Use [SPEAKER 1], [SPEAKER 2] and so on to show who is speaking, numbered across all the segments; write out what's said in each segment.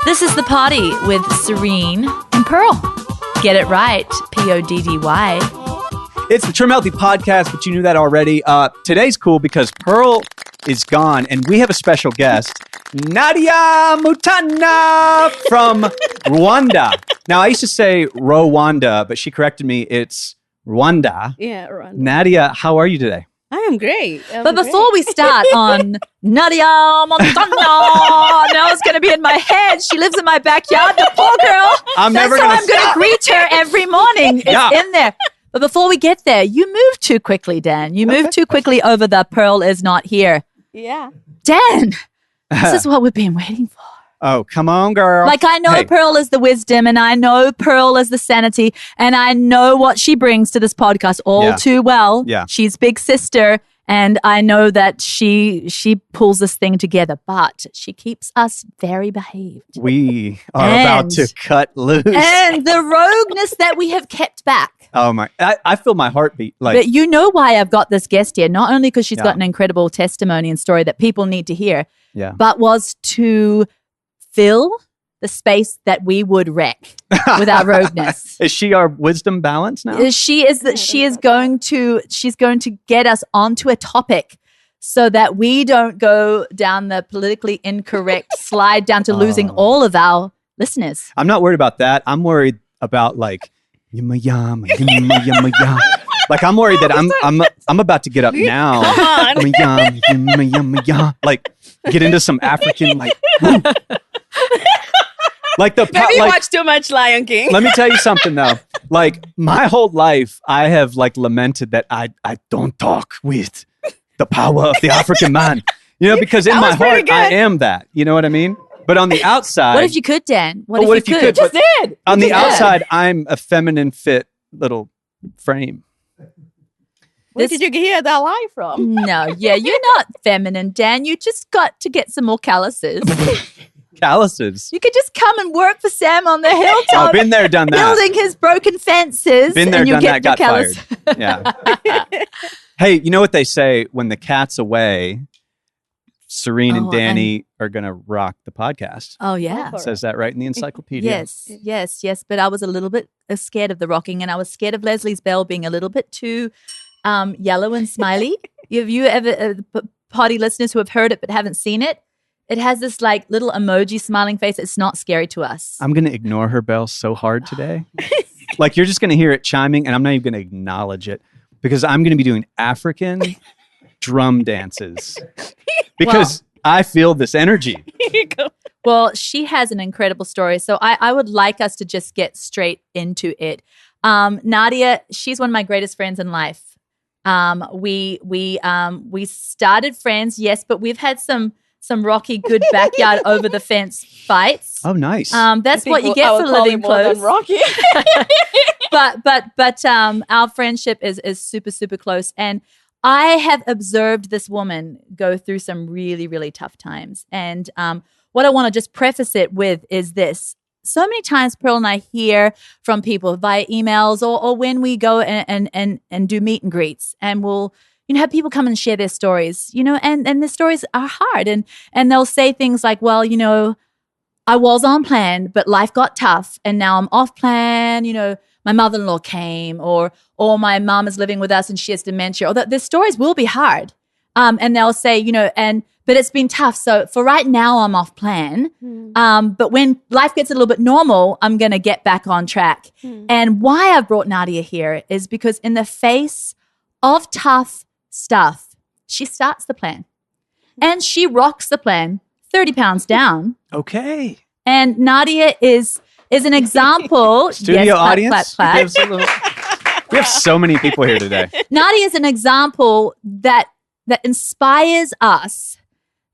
[SPEAKER 1] This is The Party with Serene and Pearl. Get it right, Poddy.
[SPEAKER 2] It's the Trim Healthy podcast, but you knew that already. Today's cool because Pearl is gone, and we have a special guest, Nadia Mutana from Rwanda. Now, I used to say Rwanda, but she corrected me. It's Rwanda.
[SPEAKER 3] Yeah, Rwanda.
[SPEAKER 2] Nadia, how are you today?
[SPEAKER 3] I am great.
[SPEAKER 1] But before we start on Nadia Montana, now it's going to be in my head. She lives in my backyard, the poor girl.
[SPEAKER 2] I'm never going to
[SPEAKER 1] I'm going to greet her every morning. It's in there. But before we get there, you moved too quickly, Dan. You moved too quickly over the Pearl is not here.
[SPEAKER 3] Yeah.
[SPEAKER 1] Dan, this is what we've been waiting for.
[SPEAKER 2] Oh, come on, girl.
[SPEAKER 1] Like, I know Pearl is the wisdom, and I know Pearl is the sanity, and I know what she brings to this podcast all too well.
[SPEAKER 2] Yeah.
[SPEAKER 1] She's big sister, and I know that she pulls this thing together, but she keeps us very behaved.
[SPEAKER 2] We are about to cut loose.
[SPEAKER 1] And the rogueness that we have kept back.
[SPEAKER 2] Oh, my. I feel my heartbeat.
[SPEAKER 1] But you know why I've got this guest here, not only because she's got an incredible testimony and story that people need to hear, but was to fill the space that we would wreck with our rogueness.
[SPEAKER 2] Is she our wisdom balance now?
[SPEAKER 1] She's going to get us onto a topic so that we don't go down the politically incorrect slide down to losing all of our listeners.
[SPEAKER 2] I'm not worried about that. I'm worried about like yama yama yama yama yama. Like, I'm worried that I'm about to get up now. Yama yama yama. Like, get into some African like. Like
[SPEAKER 3] Maybe watch too much Lion King.
[SPEAKER 2] Let me tell you something though. Like, my whole life, I have like lamented that I don't talk with the power of the African man. You know, because in my heart, I am that. You know what I mean? But on the outside,
[SPEAKER 1] what if you could, Dan? What if you could?
[SPEAKER 3] Just did.
[SPEAKER 2] On the outside, I'm a feminine, fit little frame.
[SPEAKER 3] Where did you hear that lie from?
[SPEAKER 1] No, you're not feminine, Dan. You just got to get some more calluses.
[SPEAKER 2] Calluses.
[SPEAKER 1] You could just come and work for Sam on the hilltop.
[SPEAKER 2] Oh, been there, done that.
[SPEAKER 1] Building his broken fences.
[SPEAKER 2] Been there,
[SPEAKER 1] and you
[SPEAKER 2] done
[SPEAKER 1] get
[SPEAKER 2] that, got
[SPEAKER 1] callus.
[SPEAKER 2] fired. Yeah. Hey, you know what they say? When the cat's away, Serene and Danny are going to rock the podcast.
[SPEAKER 1] Oh, yeah.
[SPEAKER 2] It says that right in the encyclopedia.
[SPEAKER 1] Yes. But I was a little bit scared of the rocking, and I was scared of Leslie's bell being a little bit too yellow and smiley. Have you ever, party listeners who have heard it but haven't seen it? It has this like little emoji smiling face. It's not scary to us.
[SPEAKER 2] I'm going to ignore her bell so hard today. Like, you're just going to hear it chiming, and I'm not even going to acknowledge it because I'm going to be doing African drum dances because I feel this energy.
[SPEAKER 1] Well, she has an incredible story. So I would like us to just get straight into it. Nadia, she's one of my greatest friends in life. We started friends, yes, but we've had some rocky, good backyard over the fence fights.
[SPEAKER 2] Oh, nice.
[SPEAKER 1] That's what you get for living close.
[SPEAKER 3] Rocky.
[SPEAKER 1] but our friendship is super, super close. And I have observed this woman go through some really, really tough times. And what I want to just preface it with is this. So many times Pearl and I hear from people via emails or when we go and do meet and greets, and we'll have people come and share their stories, and the stories are hard. And they'll say things like, well, I was on plan, but life got tough and now I'm off plan. My mother-in-law came or my mom is living with us and she has dementia. Although their stories will be hard. And they'll say, but it's been tough. So for right now, I'm off plan. But when life gets a little bit normal, I'm going to get back on track. And why I've brought Nadia here is because in the face of tough stuff, she starts the plan and she rocks the plan 30 pounds down.
[SPEAKER 2] Okay.
[SPEAKER 1] And Nadia is an example.
[SPEAKER 2] Studio audience.
[SPEAKER 1] Clap.
[SPEAKER 2] We have so many people here today.
[SPEAKER 1] Nadia is an example that inspires us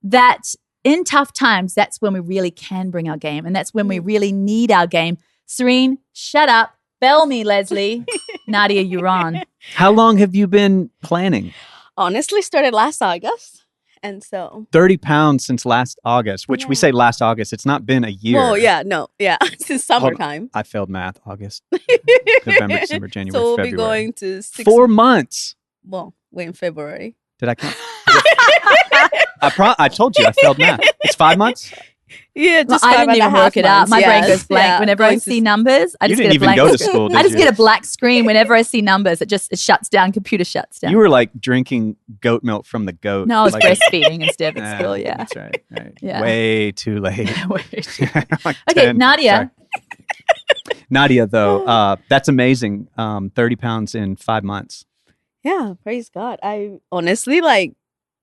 [SPEAKER 1] that in tough times, that's when we really can bring our game. And that's when we really need our game. Serene, shut up. Bell me, Leslie. Nadia, you're on.
[SPEAKER 2] How long have you been planning?
[SPEAKER 3] Honestly, started last August. And so
[SPEAKER 2] 30 pounds since last August, which we say last August. It's not been a year.
[SPEAKER 3] Oh, yeah. No. Yeah. Since summertime.
[SPEAKER 2] I failed math. August, November, December, January,
[SPEAKER 3] so we'll
[SPEAKER 2] February.
[SPEAKER 3] be going to
[SPEAKER 2] 4 months.
[SPEAKER 3] Well, we're in February.
[SPEAKER 2] Did I count? I told you I failed math. It's 5 months?
[SPEAKER 3] Yeah,
[SPEAKER 1] Well,
[SPEAKER 3] just
[SPEAKER 1] I
[SPEAKER 3] 5
[SPEAKER 1] didn't
[SPEAKER 3] and a
[SPEAKER 1] even
[SPEAKER 3] half
[SPEAKER 1] work it out.
[SPEAKER 3] months.
[SPEAKER 1] My brain
[SPEAKER 3] Yes,
[SPEAKER 1] goes blank
[SPEAKER 3] yeah,
[SPEAKER 1] whenever I
[SPEAKER 3] going to
[SPEAKER 1] see numbers. I
[SPEAKER 2] You
[SPEAKER 1] just
[SPEAKER 2] didn't
[SPEAKER 1] get a
[SPEAKER 2] even
[SPEAKER 1] blank.
[SPEAKER 2] go to school, did
[SPEAKER 1] I just
[SPEAKER 2] you?
[SPEAKER 1] get a black screen whenever I see numbers. It shuts down. Computer shuts down.
[SPEAKER 2] You were like drinking goat milk from the goat.
[SPEAKER 1] No, I was
[SPEAKER 2] like
[SPEAKER 1] breastfeeding instead at school. Yeah.
[SPEAKER 2] That's right. Right.
[SPEAKER 1] Yeah.
[SPEAKER 2] Way too late. Like
[SPEAKER 1] Okay,
[SPEAKER 2] 10.
[SPEAKER 1] Nadia.
[SPEAKER 2] Sorry. Nadia, though, that's amazing. 30 pounds in 5 months.
[SPEAKER 3] Yeah, praise God. I honestly, like,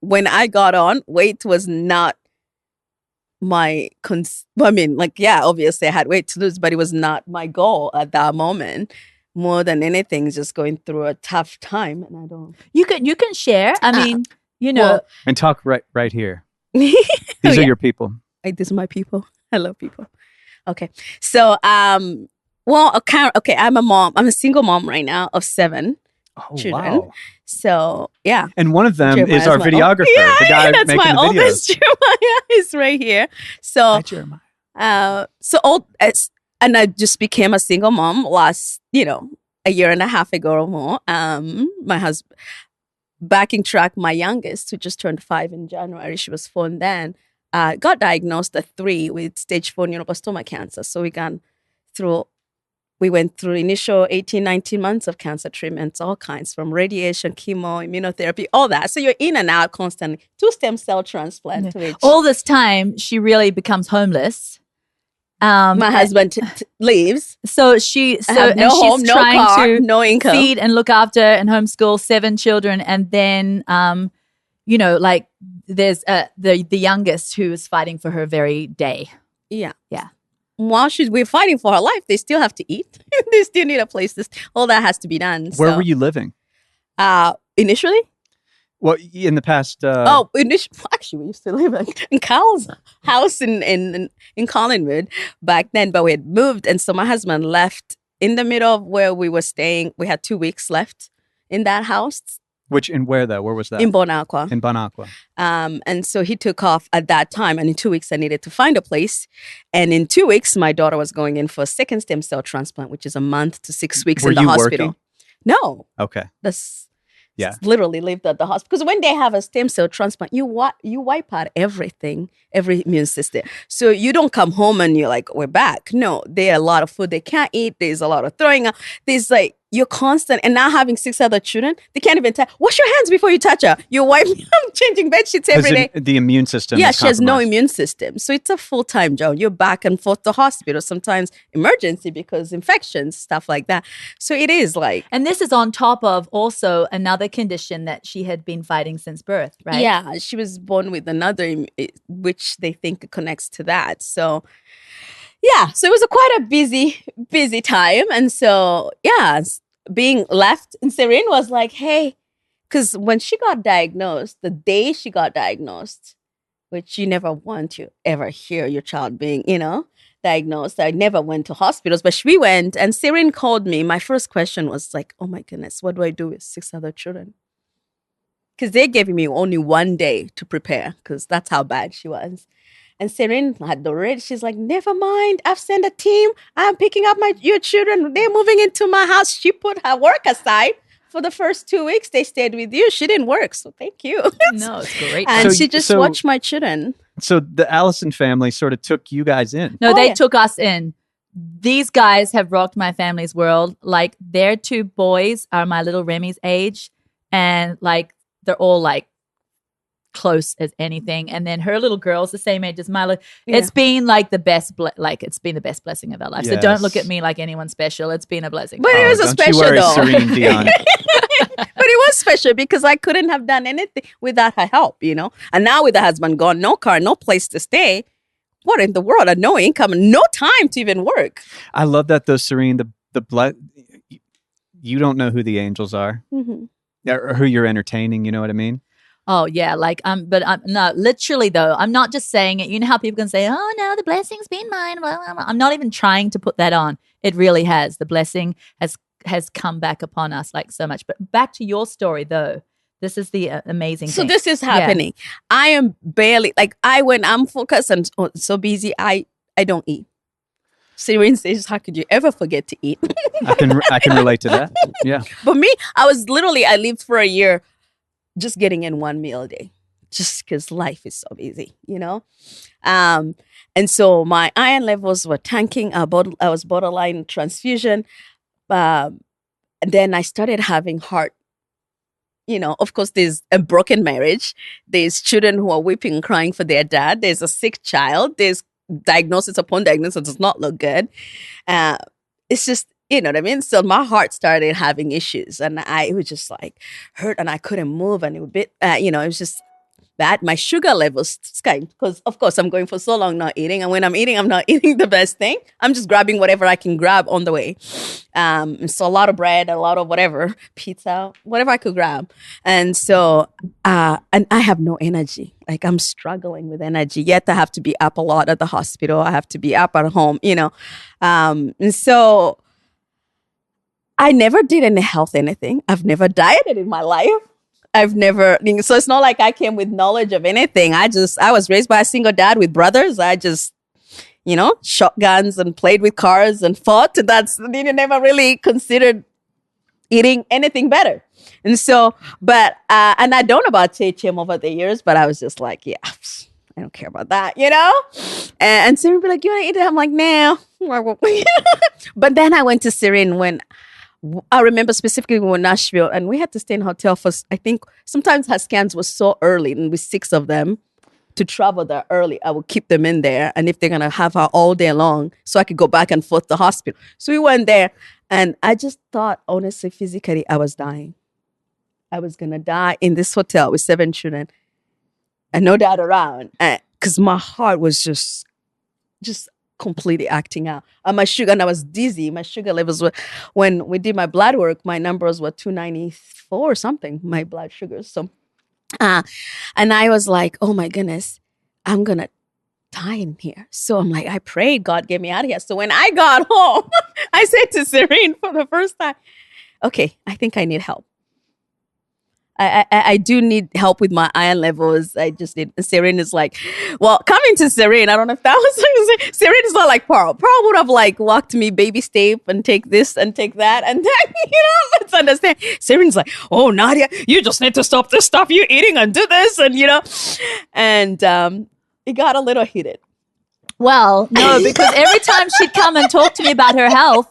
[SPEAKER 3] when I got on, weight was not I mean, like, yeah, obviously I had weight to lose, but it was not my goal at that moment. More than anything, just going through a tough time, and I don't.
[SPEAKER 1] You can share. I mean, you know,
[SPEAKER 3] well-
[SPEAKER 2] And talk right here.
[SPEAKER 3] These
[SPEAKER 2] These are your people.
[SPEAKER 3] These are my people. I love people. Okay, so well, okay, I'm a mom. I'm a single mom right now of 7
[SPEAKER 2] Oh,
[SPEAKER 3] children.
[SPEAKER 2] wow.
[SPEAKER 3] So yeah,
[SPEAKER 2] And one of them
[SPEAKER 3] Jeremiah
[SPEAKER 2] is our
[SPEAKER 3] my
[SPEAKER 2] videographer,
[SPEAKER 3] yeah,
[SPEAKER 2] the guy
[SPEAKER 3] that's
[SPEAKER 2] making
[SPEAKER 3] my
[SPEAKER 2] the videos.
[SPEAKER 3] oldest. Jeremiah is right here. So
[SPEAKER 2] Hi, Jeremiah.
[SPEAKER 3] and I just became a single mom last, a year and a half ago or more. My husband, backing track, my youngest, who just turned 5 in January, she was 4 then, got diagnosed at 3 with stage 4 neuroblastoma cancer. So we went through initial 18, 19 months of cancer treatments, all kinds, from radiation, chemo, immunotherapy, all that. So you're in and out constantly. 2 stem cell transplant. Which
[SPEAKER 1] all this time she really becomes homeless.
[SPEAKER 3] my husband leaves.
[SPEAKER 1] So she's
[SPEAKER 3] no home, no
[SPEAKER 1] trying
[SPEAKER 3] car,
[SPEAKER 1] to
[SPEAKER 3] no income.
[SPEAKER 1] feed and look after and homeschool 7 children, and then like there's the youngest who is fighting for her very day.
[SPEAKER 3] Yeah.
[SPEAKER 1] Yeah.
[SPEAKER 3] While we're fighting for her life, they still have to eat. They still need a place to. All that has to be done.
[SPEAKER 2] Where were you living?
[SPEAKER 3] Initially?
[SPEAKER 2] Well, in the past.
[SPEAKER 3] Actually, we used to live in Carl's house in Collingwood back then, but we had moved, and so my husband left in the middle of where we were staying. We had 2 weeks left in that house.
[SPEAKER 2] Where though? Where was that?
[SPEAKER 3] In Bon Aqua.
[SPEAKER 2] In Bon Aqua.
[SPEAKER 3] And so he took off at that time. And in 2 weeks, I needed to find a place. And in 2 weeks, my daughter was going in for a second stem cell transplant, which is a month to 6 weeks in the hospital.
[SPEAKER 2] Working?
[SPEAKER 3] No.
[SPEAKER 2] Okay.
[SPEAKER 3] Literally lived at the hospital. Because when they have a stem cell transplant, you wipe out everything, every immune system. So you don't come home and you're like, we're back. No, there are a lot of food they can't eat. There's a lot of throwing up. There's like, you're constant. And now having 6 other children, they can't even wash your hands before you touch her. You wipe, I'm changing bed sheets every day.
[SPEAKER 2] The immune system
[SPEAKER 3] Yeah,
[SPEAKER 2] is
[SPEAKER 3] she has no
[SPEAKER 2] compromised.
[SPEAKER 3] immune system. So it's a full-time job. You're back and forth to hospital, sometimes emergency because infections, stuff like that. So it is like.
[SPEAKER 1] And this is on top of also another condition that she had been fighting since birth, right?
[SPEAKER 3] Yeah, she was born with another, which they think connects to that. So, yeah, so it was quite a busy time. And so, yeah, being left, and Serene was like, hey, because when she got diagnosed, the day she got diagnosed, which you never want to ever hear your child being, diagnosed. I never went to hospitals, but we went, and Serene called me. My first question was like, oh my goodness, what do I do with 6 other children? Because they gave me only 1 day to prepare, because that's how bad she was. And Serene had already, she's like, never mind, I've sent a team. I'm picking up your children. They're moving into my house. She put her work aside. For the first 2 weeks, they stayed with you. She didn't work, so thank you.
[SPEAKER 1] No, it's great.
[SPEAKER 3] And she just watched my children.
[SPEAKER 2] So the Allison family sort of took you guys in.
[SPEAKER 1] No, they took us in. These guys have rocked my family's world. Like, their 2 boys are my little Remy's age, and like they're all like close as anything. And then her little girl's the same age as my little.
[SPEAKER 3] Yeah.
[SPEAKER 1] It's been like the best. It's been the best blessing of our life. So
[SPEAKER 2] Yes.
[SPEAKER 1] don't look at me like anyone special. It's been a blessing.
[SPEAKER 3] But it was a
[SPEAKER 2] don't
[SPEAKER 3] special
[SPEAKER 2] you worry,
[SPEAKER 3] though.
[SPEAKER 2] Serene Dion.
[SPEAKER 3] But it was special because I couldn't have done anything without her help, And now with the husband gone, no car, no place to stay. What in the world? No income, no time to even work.
[SPEAKER 2] I love that though, Serene. You don't know who the angels are, or who you're entertaining. You know what I mean?
[SPEAKER 1] Oh yeah, but no, literally though, I'm not just saying it. You know how people can say, "Oh no, the blessing's been mine." Blah, blah, blah. I'm not even trying to put that on. It really has. The blessing has come back upon us like so much. But back to your story though. This is the amazing
[SPEAKER 3] So
[SPEAKER 1] thing.
[SPEAKER 3] this is happening. Yeah. I am barely when I'm focused and so busy, I don't eat. Serene says, "How could you ever forget to eat?"
[SPEAKER 2] I can relate to that. Yeah.
[SPEAKER 3] But me, I lived for a year just getting in 1 meal a day, just because life is so busy, And so my iron levels were tanking. I was borderline transfusion. And then I started having heart. Of course, there's a broken marriage. There's children who are weeping and crying for their dad. There's a sick child. There's diagnosis upon diagnosis. Does not look good. It's just, you know what I mean? So my heart started having issues, and it was just like hurt, and I couldn't move, and it was a bit, it was just bad. My sugar levels sky, because of course I'm going for so long not eating, and when I'm eating, I'm not eating the best thing. I'm just grabbing whatever I can grab on the way. So a lot of bread, a lot of whatever, pizza, whatever I could grab. And so, and I have no energy. Like I'm struggling with energy, yet I have to be up a lot at the hospital. I have to be up at home, and so I never did any health anything. I've never dieted in my life. So it's not like I came with knowledge of anything. I was raised by a single dad with brothers. I just, shot guns and played with cars and fought. Never really considered eating anything better. And so, but, and I don't know about THM over the years, but I was just like, yeah, I don't care about that, And Serene would be like, you want to eat it? I'm like, no. But then I went to Serene when I remember specifically when we were in Nashville, and we had to stay in a hotel for, I think, sometimes her scans were so early, and with 6 of them, to travel there early, I would keep them in there. And if they're going to have her all day long, so I could go back and forth to the hospital. So we went there, and I just thought, honestly, physically, I was dying. I was going to die in this hotel with 7 children and no dad around, because my heart was just completely acting out. And my sugar, and I was dizzy. My sugar levels were, when we did my blood work, my numbers were 294 or something, my blood sugars. So, and I was like, oh my goodness, I'm going to die in here. So I'm like, I prayed God get me out of here. So when I got home, I said to Serene for the first time, okay, I think I need help. I do need help with my iron levels. I just need. Serene is like, well, coming to Serene, I don't know if that was. Serene is not like Pearl. Pearl would have like walked me baby step and take this and take that, and then let's understand. Serene's like, oh Nadia, you just need to stop this stuff you're eating and do this, and and it got a little heated.
[SPEAKER 1] Well, no, because every time she'd come and talk to me about her health,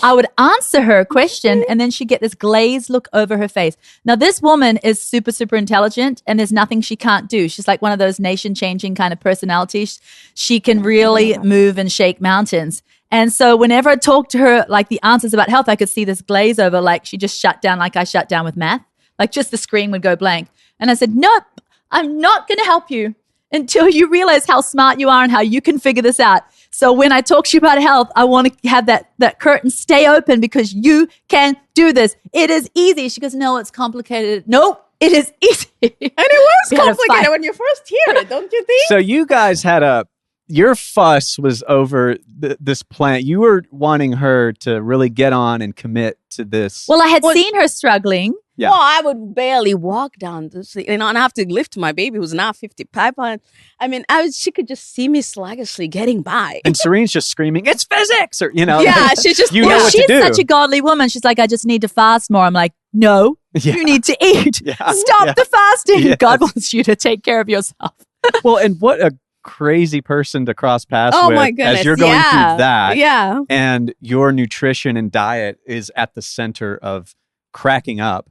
[SPEAKER 1] I would answer her question, and then she'd get this glazed look over her face. Now, this woman is super, super intelligent, and there's nothing she can't do. She's like one of those nation-changing kind of personalities. She can really move and shake mountains. And so whenever I talked to her, like the answers about health, I could see this glaze over, like she just shut down like I shut down with math. Like just the screen would go blank. And I said, nope, I'm not going to help you until you realize how smart you are and how you can figure this out. So when I talk to you about health, I want to have that curtain stay open because you can do this. It is easy. She goes, no, it's complicated. Nope, it is easy.
[SPEAKER 3] And it was complicated when you first hear it, don't you think?
[SPEAKER 2] So you guys had your fuss was over this plan. You were wanting her to really get on and commit to this.
[SPEAKER 1] Well, I had seen her struggling.
[SPEAKER 2] Yeah.
[SPEAKER 3] Well, I would barely walk down the street, and I have to lift my baby who's now 55 pounds. I mean, she could just see me sluggishly getting by.
[SPEAKER 2] And Serene's just screaming, it's physics! Or,
[SPEAKER 3] yeah, she's just,
[SPEAKER 2] you know what to do.
[SPEAKER 1] She's such a godly woman. She's like, I just need to fast more. I'm like, no, you need to eat.
[SPEAKER 2] Yeah.
[SPEAKER 1] Stop the fasting.
[SPEAKER 2] Yes.
[SPEAKER 1] God wants you to take care of yourself.
[SPEAKER 2] Well, and what a crazy person to cross paths with
[SPEAKER 3] my goodness.
[SPEAKER 2] as you're going through that.
[SPEAKER 3] Yeah.
[SPEAKER 2] And your nutrition and diet is at the center of cracking up.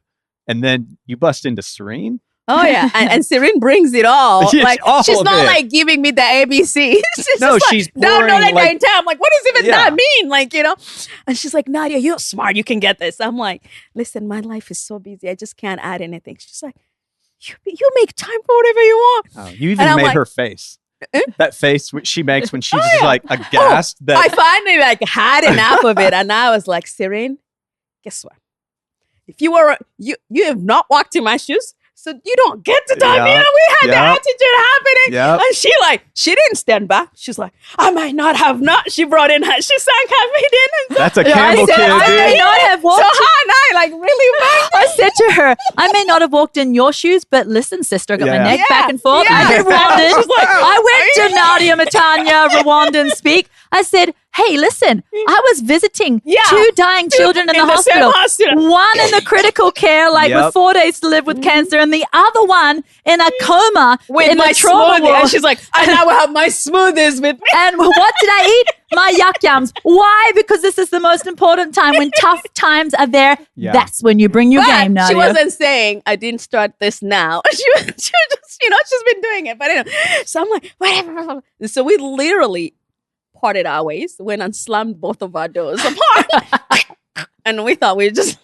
[SPEAKER 2] And then you bust into Serene.
[SPEAKER 3] Oh, yeah. And Serene brings it all.
[SPEAKER 2] Yes,
[SPEAKER 3] like
[SPEAKER 2] all
[SPEAKER 3] she's
[SPEAKER 2] of
[SPEAKER 3] not
[SPEAKER 2] it.
[SPEAKER 3] like giving me the ABC.
[SPEAKER 2] She's
[SPEAKER 3] no,
[SPEAKER 2] pouring,
[SPEAKER 3] the entire. I'm like, what does even
[SPEAKER 2] Yeah.
[SPEAKER 3] that mean? Like, And she's like, Nadia, you're smart. You can get this. I'm like, listen, my life is so busy. I just can't add anything. She's like, you make time for whatever you want.
[SPEAKER 2] Oh, you even made her face. That face she makes when she's like aghast. That
[SPEAKER 3] I finally had enough of it. And I was like, Serene, guess what? If you were, you have not walked in my shoes, so you don't get to tell me. We had the attitude happening.
[SPEAKER 2] Yep.
[SPEAKER 3] And she didn't stand back. She's like, I might not have she brought in she sang her feet in. And
[SPEAKER 2] that's a Campbell kid,
[SPEAKER 1] I may
[SPEAKER 2] dude.
[SPEAKER 1] not have walked.
[SPEAKER 3] So her and I really banged.
[SPEAKER 1] I said to her, I may not have walked in your shoes, but listen, sister, I got my neck back and forth.
[SPEAKER 3] Yeah.
[SPEAKER 1] I did Rwandan.
[SPEAKER 3] She's like,
[SPEAKER 1] I went to Nadia Matanya, Rwandan speak. I said, hey, listen, I was visiting
[SPEAKER 3] Yeah.
[SPEAKER 1] 2 dying children in the
[SPEAKER 3] same
[SPEAKER 1] hospital.
[SPEAKER 3] hospital.
[SPEAKER 1] One in the critical care, like with 4 days to live with cancer, and the other one in a coma
[SPEAKER 3] With
[SPEAKER 1] in
[SPEAKER 3] my
[SPEAKER 1] the trauma
[SPEAKER 3] smoothie.
[SPEAKER 1] ward.
[SPEAKER 3] And she's like, I now have my smoothies with me.
[SPEAKER 1] And what did I eat? My yuck yums. Why? Because this is the most important time. When tough times are there, that's when you bring your game,
[SPEAKER 3] But
[SPEAKER 1] Nadia.
[SPEAKER 3] she wasn't saying, I didn't start this now. She was just, she's been doing it. But anyway, so I'm like, whatever. So we literally parted our ways, went and slammed both of our doors apart. And we thought we just...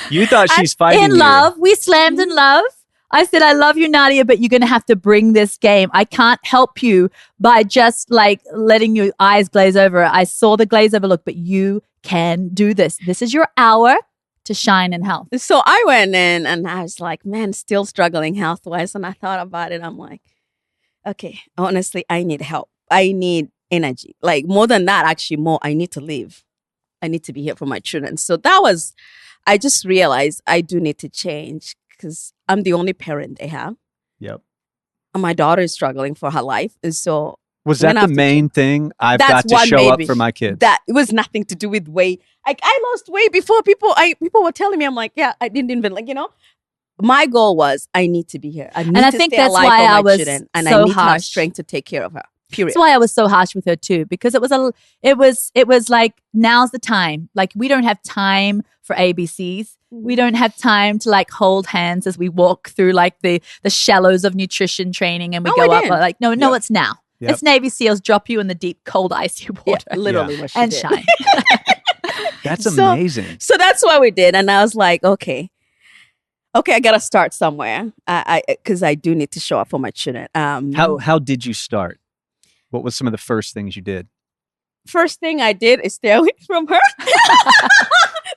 [SPEAKER 2] You thought she's fighting
[SPEAKER 1] in
[SPEAKER 2] you.
[SPEAKER 1] love. We slammed in love. I said, I love you, Nadia, but you're going to have to bring this game. I can't help you by just like letting your eyes glaze over. I saw the glaze over look, but you can do this. This is your hour to shine in health.
[SPEAKER 3] So I went in and I was like, man, still struggling health-wise. And I thought about it. I'm like, okay, honestly, I need help. I need energy. Like more than that, actually more, I need to live. I need to be here for my children. So I just realized I do need to change because I'm the only parent they have.
[SPEAKER 2] Yep.
[SPEAKER 3] And my daughter is struggling for her life. And so
[SPEAKER 2] was that the main thing? I've got to show up for my kids.
[SPEAKER 3] That it was nothing to do with weight. Like I lost weight before people were telling me, I'm like, yeah, I didn't even my goal was I need to be here. I think
[SPEAKER 1] that's why I was
[SPEAKER 3] and
[SPEAKER 1] so
[SPEAKER 3] I need to have
[SPEAKER 1] harsh.
[SPEAKER 3] strength to take care of her. Period.
[SPEAKER 1] That's why I was so harsh with her too, because it was like, now's the time. Like we don't have time for ABCs. We don't have time to like hold hands as we walk through like the shallows of nutrition training and we go up. Like, no, it's now.
[SPEAKER 2] Yep.
[SPEAKER 1] It's Navy SEALs drop you in the deep, cold, icy water.
[SPEAKER 3] Literally what she
[SPEAKER 1] and
[SPEAKER 3] did.
[SPEAKER 1] shine.
[SPEAKER 2] That's amazing.
[SPEAKER 3] So that's what we did. And I was like, okay, I got to start somewhere. Because I do need to show up for my children.
[SPEAKER 2] How did you start? What was some of the first things you did?
[SPEAKER 3] First thing I did is stay away from her.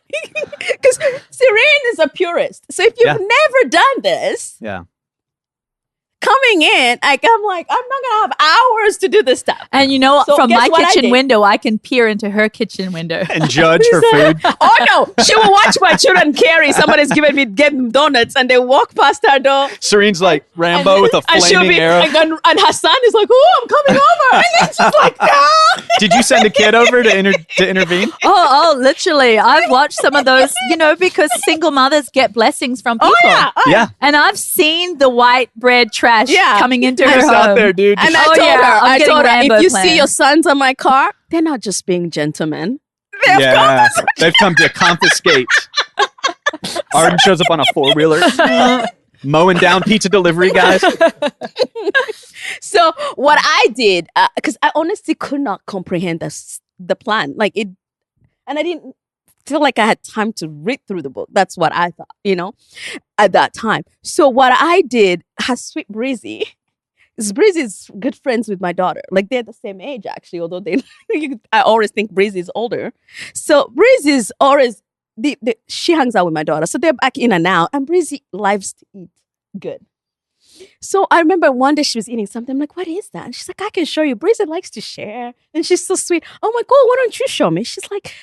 [SPEAKER 3] Because Serene is a purist. So if you've never done this, coming in, I'm like, I'm not gonna have hours to do this stuff.
[SPEAKER 1] And you know,
[SPEAKER 3] So
[SPEAKER 1] from
[SPEAKER 3] guess
[SPEAKER 1] my
[SPEAKER 3] what I
[SPEAKER 1] kitchen
[SPEAKER 3] did?
[SPEAKER 1] window, I can peer into her kitchen window.
[SPEAKER 2] And judge her food.
[SPEAKER 3] Oh no, she will watch my children carry. Somebody's get them donuts, and they walk past her door.
[SPEAKER 2] Serene's like Rambo with a
[SPEAKER 3] And she'll
[SPEAKER 2] flaming
[SPEAKER 3] be,
[SPEAKER 2] arrow.
[SPEAKER 3] and her son is like, "Oh, I'm coming over," and then she's like, "Ah."
[SPEAKER 2] Did you send a kid over to intervene?
[SPEAKER 1] Oh, literally. I've watched some of those, because single mothers get blessings from people.
[SPEAKER 2] Yeah.
[SPEAKER 1] And I've seen the white bread trash coming into her
[SPEAKER 2] It's
[SPEAKER 1] home.
[SPEAKER 2] out there, dude.
[SPEAKER 3] And
[SPEAKER 1] Oh,
[SPEAKER 3] I told
[SPEAKER 1] yeah,
[SPEAKER 3] her,
[SPEAKER 1] I'm getting Rambo
[SPEAKER 3] if you
[SPEAKER 1] plans.
[SPEAKER 3] see your sons on my car, they're not just being gentlemen.
[SPEAKER 2] Yeah, they've come to confiscate. Arden shows up on a 4-wheeler, mowing down pizza delivery guys.
[SPEAKER 3] So what I did, because I honestly could not comprehend the plan, and I didn't feel like I had time to read through the book. That's what I thought, at that time. So what I did, her sweet Breezy. Breezy's good friends with my daughter. Like they're the same age actually, although I always think Breezy is older. So Breezy's always she hangs out with my daughter. So they're back in and out. And Breezy loves to eat good. So I remember one day she was eating something. I'm like, what is that? And she's like, I can show you. Breezy likes to share. And she's so sweet. I'm like, oh, why don't you show me? She's like,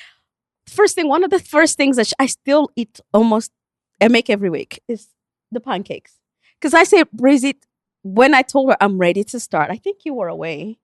[SPEAKER 3] one of the first things that I still eat I make every week is the pancakes. Because I say, Breezy, when I told her I'm ready to start, I think you were away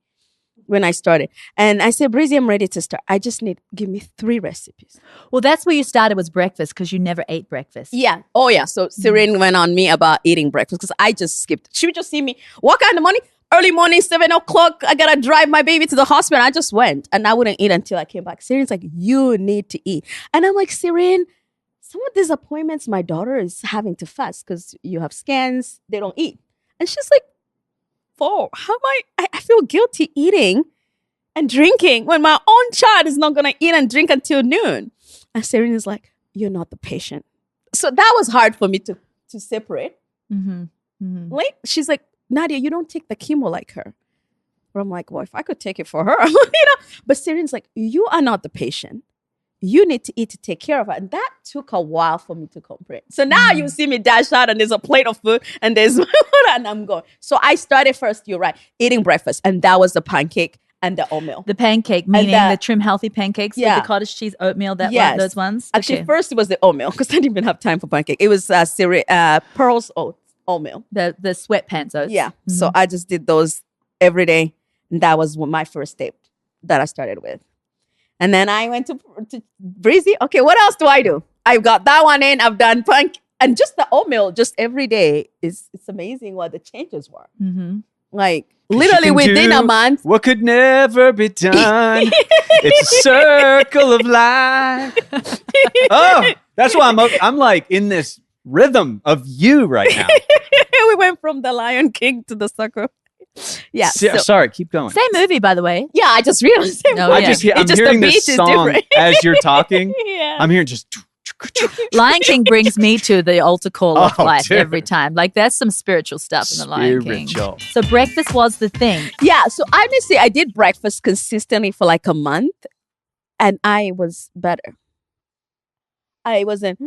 [SPEAKER 3] when I started. And I said, Breezy, I'm ready to start. I just give me 3 recipes.
[SPEAKER 1] Well, that's where you started was breakfast because you never ate breakfast.
[SPEAKER 3] Yeah. Oh, yeah. So Serene went on me about eating breakfast because I just skipped. She would just see me walk out in the morning, early morning, 7 o'clock. I got to drive my baby to the hospital. I just went and I wouldn't eat until I came back. Serene's like, you need to eat. And I'm like, Serene, some of these appointments, my daughter is having to fast because you have scans. They don't eat. And she's like, how am I feel guilty eating and drinking when my own child is not going to eat and drink until noon. And Serene is like, you're not the patient. So that was hard for me to separate.
[SPEAKER 1] Mm-hmm. Mm-hmm.
[SPEAKER 3] Like, she's like, Nadia, you don't take the chemo like her. But I'm like, well, if I could take it for her, But Serene's like, you are not the patient. You need to eat to take care of her. And that took a while for me to comprehend. So now you see me dash out and there's a plate of food and there's and I'm going. So I started first, you're right, eating breakfast. And that was the pancake and the oatmeal.
[SPEAKER 1] The pancake, meaning the trim healthy pancakes with the cottage cheese oatmeal, those ones?
[SPEAKER 3] Actually, first it was the oatmeal because I didn't even have time for pancake. It was Pearl's oatmeal.
[SPEAKER 1] The sweatpants oats.
[SPEAKER 3] Yeah. Mm-hmm. So I just did those every day. And that was my first step that I started with. And then I went to Breezy. Okay, what else do I do? I've got that one in. I've done punk. And just the oatmeal, just every day, it's amazing what the changes were.
[SPEAKER 1] Mm-hmm.
[SPEAKER 3] Like, literally within a month.
[SPEAKER 2] What could never be done. It's a circle of life. Oh, that's why I'm like in this rhythm of you right now.
[SPEAKER 3] We went from the Lion King to the circle. Yeah.
[SPEAKER 2] Sorry, keep going.
[SPEAKER 1] Same movie, by the way.
[SPEAKER 3] Yeah, I just realized.
[SPEAKER 1] Oh,
[SPEAKER 2] I'm
[SPEAKER 1] yeah.
[SPEAKER 2] hearing this song as you're talking.
[SPEAKER 3] Yeah.
[SPEAKER 2] I'm hearing just.
[SPEAKER 1] Lion King brings me to the altar call of
[SPEAKER 2] Oh,
[SPEAKER 1] life
[SPEAKER 2] dude.
[SPEAKER 1] every time. Like, there's some spiritual stuff in the Lion King.
[SPEAKER 2] Spiritual.
[SPEAKER 1] So breakfast was the thing.
[SPEAKER 3] Yeah. So honestly, I did breakfast consistently for like a month and I was better. I wasn't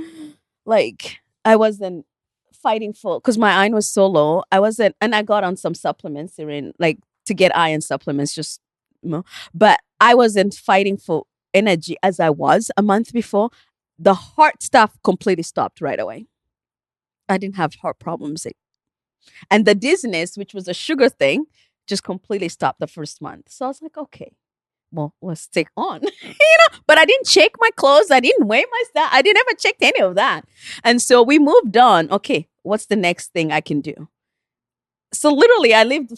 [SPEAKER 3] fighting for, because my iron was so low. And I got on some supplements, Serene, like to get iron supplements, just, but I wasn't fighting for energy as I was a month before. The heart stuff completely stopped right away. I didn't have heart problems. And the dizziness, which was a sugar thing, just completely stopped the first month. So I was like, okay, well, let's take on, but I didn't check my clothes. I didn't weigh my stuff. I didn't ever check any of that. And so we moved on. Okay, what's the next thing I can do? So literally I lived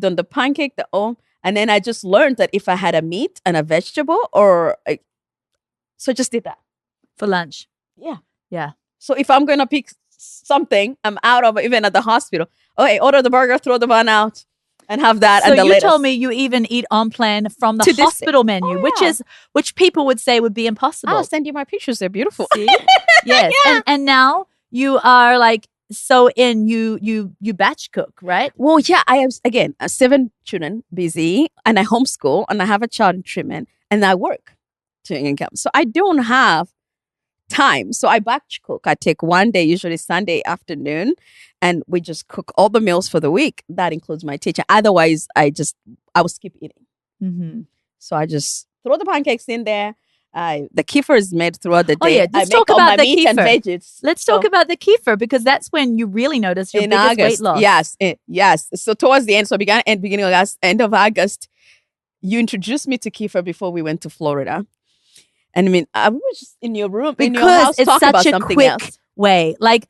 [SPEAKER 3] on the pancake, the oat, and then I just learned that if I had a meat and a vegetable so I just did that.
[SPEAKER 1] For lunch.
[SPEAKER 3] Yeah.
[SPEAKER 1] Yeah.
[SPEAKER 3] So if I'm going to pick something, I'm out of even at the hospital. Okay, order the burger, throw the bun out, and have that.
[SPEAKER 1] So
[SPEAKER 3] and the
[SPEAKER 1] you
[SPEAKER 3] lettuce.
[SPEAKER 1] told me you even eat on plan from the
[SPEAKER 3] To this
[SPEAKER 1] hospital menu,
[SPEAKER 3] Oh, yeah.
[SPEAKER 1] which people would say would be impossible.
[SPEAKER 3] I'll send you my pictures. They're beautiful.
[SPEAKER 1] See? Yes.
[SPEAKER 3] Yeah.
[SPEAKER 1] And now you are like you batch cook, right?
[SPEAKER 3] Well, yeah, I have, again, 7 children, busy, and I homeschool, and I have a child in treatment, and I work to income. So I don't have time. So I batch cook. I take one day, usually Sunday afternoon, and we just cook all the meals for the week. That includes my teacher. Otherwise, I will skip eating.
[SPEAKER 1] Mm-hmm.
[SPEAKER 3] So I just throw the pancakes in there. The kefir is made throughout the day.
[SPEAKER 1] Oh, yeah. Let's
[SPEAKER 3] I
[SPEAKER 1] talk
[SPEAKER 3] make all
[SPEAKER 1] about
[SPEAKER 3] my
[SPEAKER 1] the
[SPEAKER 3] meat and
[SPEAKER 1] kefir.
[SPEAKER 3] veggies.
[SPEAKER 1] Let's talk about the kefir, because that's when you really notice your
[SPEAKER 3] in
[SPEAKER 1] biggest
[SPEAKER 3] August.
[SPEAKER 1] weight loss.
[SPEAKER 3] Yes. So towards the end, so beginning of August, end of August, you introduced me to kefir before we went to Florida. And I mean, I was just in your room, in your house,
[SPEAKER 1] Because it's
[SPEAKER 3] talking about
[SPEAKER 1] such a
[SPEAKER 3] something
[SPEAKER 1] quick
[SPEAKER 3] else.
[SPEAKER 1] way. Like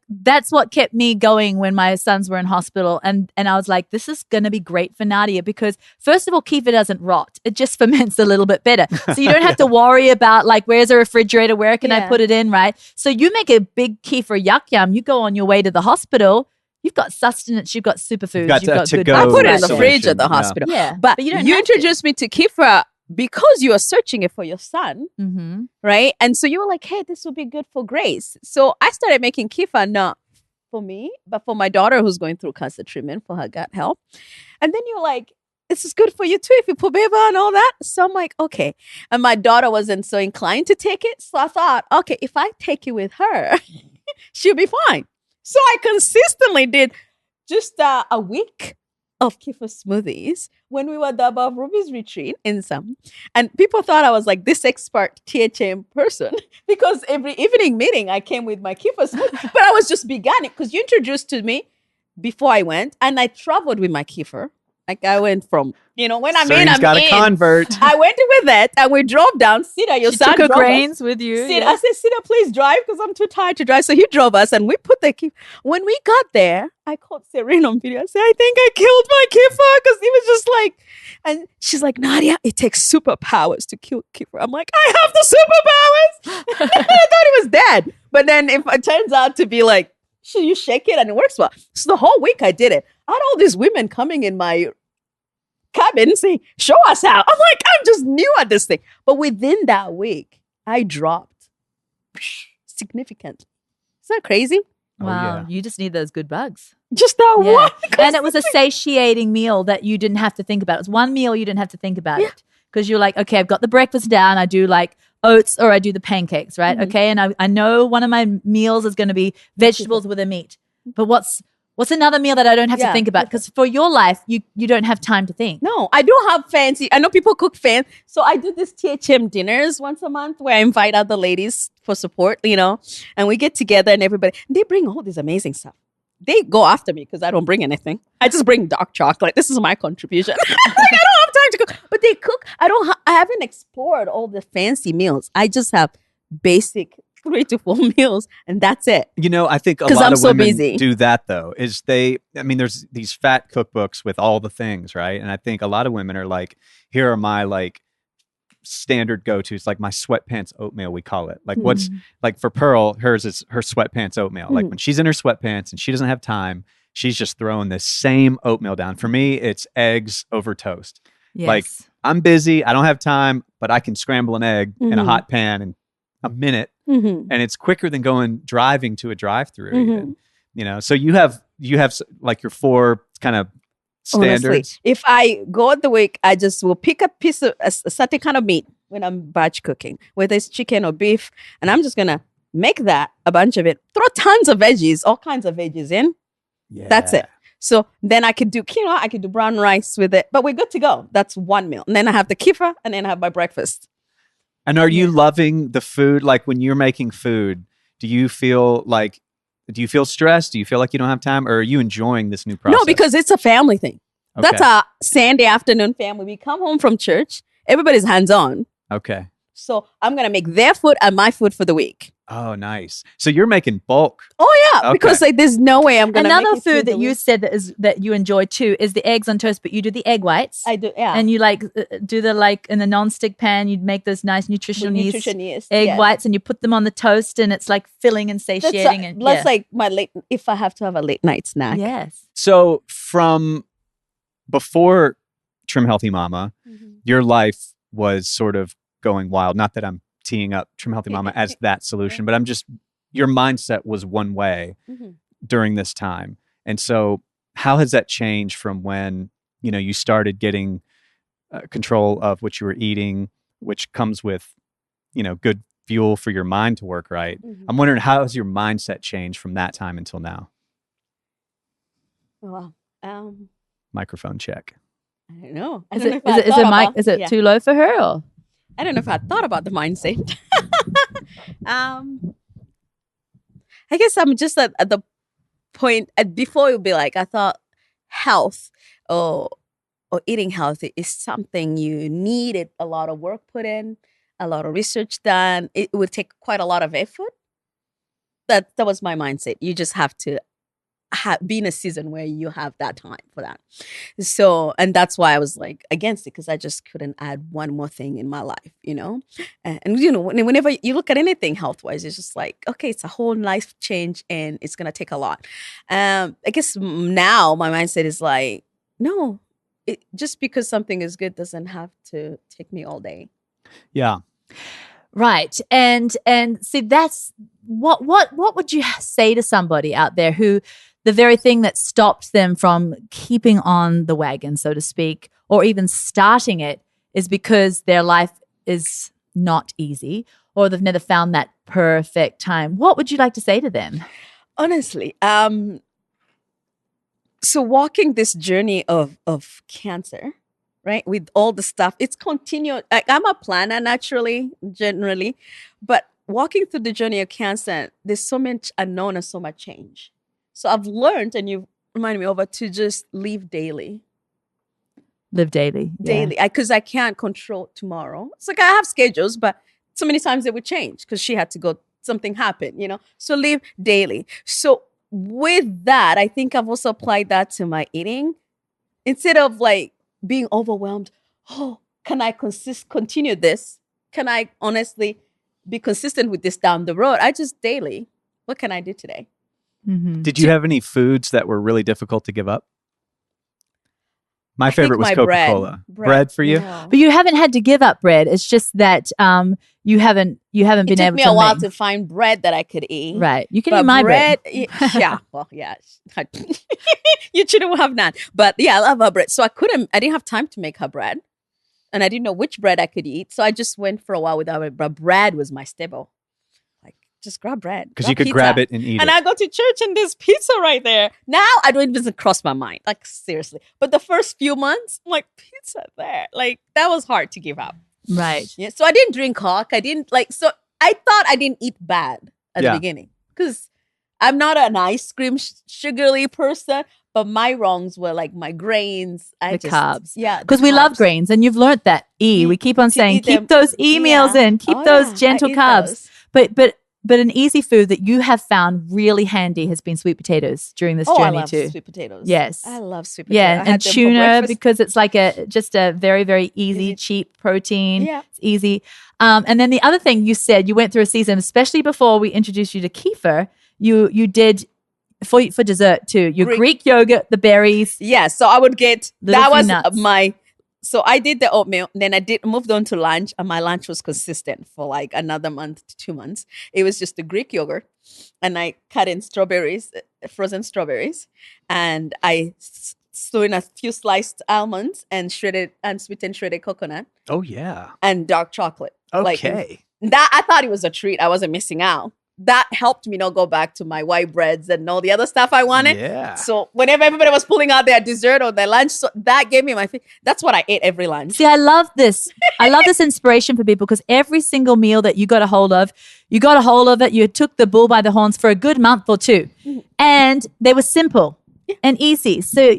[SPEAKER 1] that's what kept me going when my sons were in hospital. And I was like, this is going to be great for Nadia, because first of all, kefir doesn't rot. It just ferments a little bit better. So you don't have to worry about like, where's a refrigerator? Where can I
[SPEAKER 3] Yeah.
[SPEAKER 1] put it in? Right. So you make a big kefir yuck yum. You go on your way to the hospital. You've got sustenance. You've got superfoods.
[SPEAKER 2] You've got
[SPEAKER 1] got
[SPEAKER 2] to
[SPEAKER 1] good.
[SPEAKER 2] go
[SPEAKER 3] I put it in the
[SPEAKER 2] solution,
[SPEAKER 3] fridge at the
[SPEAKER 2] yeah.
[SPEAKER 3] hospital.
[SPEAKER 1] Yeah.
[SPEAKER 3] But
[SPEAKER 1] you don't
[SPEAKER 3] you
[SPEAKER 1] have to.
[SPEAKER 3] introduced me to kefir because you are searching it for your son,
[SPEAKER 1] Mm-hmm.
[SPEAKER 3] right? And so you were like, hey, this will be good for Grace. So I started making kefir, not for me, but for my daughter who's going through cancer treatment for her gut health. And then you're like, this is good for you too if you put beba and all that. So I'm like, okay. And my daughter wasn't so inclined to take it. So I thought, okay, if I take it with her, she'll be fine. So I consistently did just a week of kefir smoothies when we were at the Above Ruby's retreat in some. And people thought I was like this expert THM person because every evening meeting I came with my kefir smoothie. But I was just beginning because you introduced to me before I went, and I traveled with my kefir. Like I went from, when I'm in, I'm
[SPEAKER 2] got
[SPEAKER 3] in.
[SPEAKER 2] a convert.
[SPEAKER 3] I went with it and we drove down. Sita, your
[SPEAKER 1] She
[SPEAKER 3] son
[SPEAKER 1] took her
[SPEAKER 3] drove us.
[SPEAKER 1] grains with you.
[SPEAKER 3] Sita, I said, Sita, please drive because I'm too tired to drive. So he drove us and we put the kefir. When we got there, I called Serene on video. I said, I think I killed my kefir because he was just like, and she's like, Nadia, it takes superpowers to kill kefir. I'm like, I have the superpowers. I thought he was dead. But then if it turns out to be like, you shake it and it works well. So the whole week I did it. I had all these women coming in my cabin saying, show us how. I'm like, I'm just new at this thing. But within that week, I dropped significantly. Is that crazy?
[SPEAKER 2] Oh,
[SPEAKER 1] Wow,
[SPEAKER 2] yeah.
[SPEAKER 1] you just need those good bugs.
[SPEAKER 3] Just that
[SPEAKER 1] Yeah.
[SPEAKER 3] one.
[SPEAKER 1] And it was a satiating meal that you didn't have to think about. It was one meal you didn't have to think about it because you're like, okay, I've got the breakfast down. I do like oats or I do the pancakes, right?
[SPEAKER 3] Mhm.
[SPEAKER 1] Okay, and I know one of my meals is going to be vegetables with a meat. But what's another meal that I don't have to
[SPEAKER 3] Yeah.
[SPEAKER 1] think about? Because for your life, you don't have time to think.
[SPEAKER 3] No, I don't have fancy. I know people cook fancy. So I do this THM dinners once a month where I invite other ladies for support, and we get together and they bring all this amazing stuff. They go after me because I don't bring anything. I just bring dark chocolate. This is my contribution. Like, I don't have time to cook, but they cook. I haven't explored all the fancy meals. I just have basic 3 to 4 meals, and that's it.
[SPEAKER 2] You know, I think a
[SPEAKER 3] 'Cause
[SPEAKER 2] lot
[SPEAKER 3] I'm
[SPEAKER 2] of
[SPEAKER 3] so
[SPEAKER 2] women
[SPEAKER 3] busy.
[SPEAKER 2] do that though. There's these fat cookbooks with all the things, right? And I think a lot of women are like, here are my like standard go-tos, like my sweatpants oatmeal, we call it. Like what's like for Pearl, hers is her sweatpants oatmeal. Like when she's in her sweatpants and she doesn't have time, she's just throwing this same oatmeal down. For me, it's eggs over toast.
[SPEAKER 1] Yes.
[SPEAKER 2] Like I'm busy, I don't have time, but I can scramble an egg in a hot pan in a minute, and it's quicker than driving to a drive-through. Even, you know. So you have like your 4 kind of standards.
[SPEAKER 3] Honestly, if I go out the week, I just will pick a piece of a certain kind of meat when I'm batch cooking, whether it's chicken or beef, and I'm just gonna make that a bunch of it. Throw tons of veggies, all kinds of veggies in.
[SPEAKER 2] Yeah.
[SPEAKER 3] That's it. So then I could do quinoa, I could do brown rice with it, but we're good to go. That's one meal. And then I have the kefir, and then I have my breakfast.
[SPEAKER 2] And are you loving the food? Like when you're making food, do you feel stressed? Do you feel like you don't have time, or are you enjoying this new process?
[SPEAKER 3] No, because it's a family thing.
[SPEAKER 2] Okay.
[SPEAKER 3] That's a Sunday afternoon family. We come home from church, everybody's hands-on.
[SPEAKER 2] Okay.
[SPEAKER 3] So I'm going to make their food and my food for the week.
[SPEAKER 2] Oh, nice. So you're making bulk.
[SPEAKER 3] Oh, yeah.
[SPEAKER 2] Okay.
[SPEAKER 3] Because like, there's no way I'm going to
[SPEAKER 1] Another food that you said that you enjoy too is the eggs on toast, but you do the egg whites.
[SPEAKER 3] I do, yeah.
[SPEAKER 1] And you like do the like in a non-stick pan, you'd make those nice nutritional yeast egg whites, and you put them on the toast, and it's like filling and satiating.
[SPEAKER 3] That's like my if I have to have a late night snack.
[SPEAKER 1] Yes.
[SPEAKER 2] So from before Trim Healthy Mama, your life was sort of going wild. Not that I'm teeing up Trim Healthy Mama as that solution, but I'm just, your mindset was one way during this time. And so how has that changed from when, you know, you started getting control of what you were eating, which comes with, you know, good fuel for your mind to work right. I'm wondering, how has your mindset changed from that time until now?
[SPEAKER 3] Well,
[SPEAKER 2] Microphone check.
[SPEAKER 3] I don't know.
[SPEAKER 1] Is it too low for her? Or?
[SPEAKER 3] I don't know if I thought about the mindset. I guess I'm just at the point before it would be like, I thought health or eating healthy is something you needed a lot of work put in, a lot of research done. It would take quite a lot of effort. That was my mindset. You just have to be in a season where you have that time for that. So, and that's why I was like against it, because I just couldn't add one more thing in my life, you know? And you know, whenever you look at anything health-wise, it's just like, okay, it's a whole life change and it's going to take a lot. I guess now my mindset is like, no, just because something is good doesn't have to take me all day.
[SPEAKER 2] Yeah.
[SPEAKER 1] Right. And see, that's what would you say to somebody out there who the very thing that stops them from keeping on the wagon, so to speak, or even starting it, is because their life is not easy, or they've never found that perfect time? What would you like to say to them?
[SPEAKER 3] Honestly, so walking this journey of cancer, right, with all the stuff, it's continued. Like, I'm a planner generally, but walking through the journey of cancer, there's so much unknown and so much change. So I've learned, and you reminded me over, to just live daily.
[SPEAKER 1] Live daily.
[SPEAKER 3] Daily. Because I can't control tomorrow. It's like I have schedules, but so many times they would change because she had to go, something happened, you know. So live daily. So with that, I think I've also applied that to my eating. Instead of like being overwhelmed, oh, can I continue this? Can I honestly be consistent with this down the road? I just daily, what can I do today?
[SPEAKER 2] Did you have any foods that were really difficult to give up? My favorite was Coca-Cola. Bread for you?
[SPEAKER 3] No.
[SPEAKER 1] But you haven't had to give up bread. It's just that you haven't been able to. It
[SPEAKER 3] took me a while to find bread that I could eat.
[SPEAKER 1] Right. You can eat my bread.
[SPEAKER 3] Yeah. Well, yeah. You shouldn't have none. But yeah, I love her bread. So I didn't have time to make her bread. And I didn't know which bread I could eat. So I just went for a while without it. But bread was my staple. Just grab bread.
[SPEAKER 2] Because you could grab it and eat it.
[SPEAKER 3] And I go to church and there's pizza right there. Now I don't even cross my mind. Like, seriously. But the first few months, I'm like, pizza there. Like, that was hard to give up.
[SPEAKER 1] Right.
[SPEAKER 3] Yeah. So I didn't drink Coke. So I thought I didn't eat bad at the beginning. Because I'm not an ice cream sugary person. But my wrongs were like my grains.
[SPEAKER 1] The carbs.
[SPEAKER 3] Yeah.
[SPEAKER 1] Because we love grains, and you've learnt that we keep on saying, keep those meals in, keep those gentle carbs.
[SPEAKER 3] Those.
[SPEAKER 1] But an easy food that you have found really handy has been sweet potatoes during this journey
[SPEAKER 3] I love
[SPEAKER 1] too.
[SPEAKER 3] sweet potatoes.
[SPEAKER 1] Yes.
[SPEAKER 3] I love sweet potatoes.
[SPEAKER 1] Yeah, and tuna, because it's like just a very, very easy, cheap protein.
[SPEAKER 3] Yeah.
[SPEAKER 1] It's easy. And then the other thing you said, you went through a season, especially before we introduced you to kefir, you did for dessert too. Your Greek yogurt, the berries.
[SPEAKER 3] Yeah, so I would get, that was
[SPEAKER 1] nuts.
[SPEAKER 3] So I did the oatmeal, then I moved on to lunch, and my lunch was consistent for like another month to 2 months. It was just the Greek yogurt, and I cut in strawberries, frozen strawberries, and I threw in a few sliced almonds and sweetened shredded coconut.
[SPEAKER 2] Oh yeah,
[SPEAKER 3] and dark chocolate.
[SPEAKER 2] Okay,
[SPEAKER 3] that I thought it was a treat. I wasn't missing out. That helped me not go back to my white breads and all the other stuff I wanted.
[SPEAKER 2] Yeah.
[SPEAKER 3] So whenever everybody was pulling out their dessert or their lunch, so that gave me that's what I ate every lunch.
[SPEAKER 1] See, I love this. I love this inspiration for people, because every single meal that you got a hold of it. You took the bull by the horns for a good month or two. Mm-hmm. And they were simple and easy. So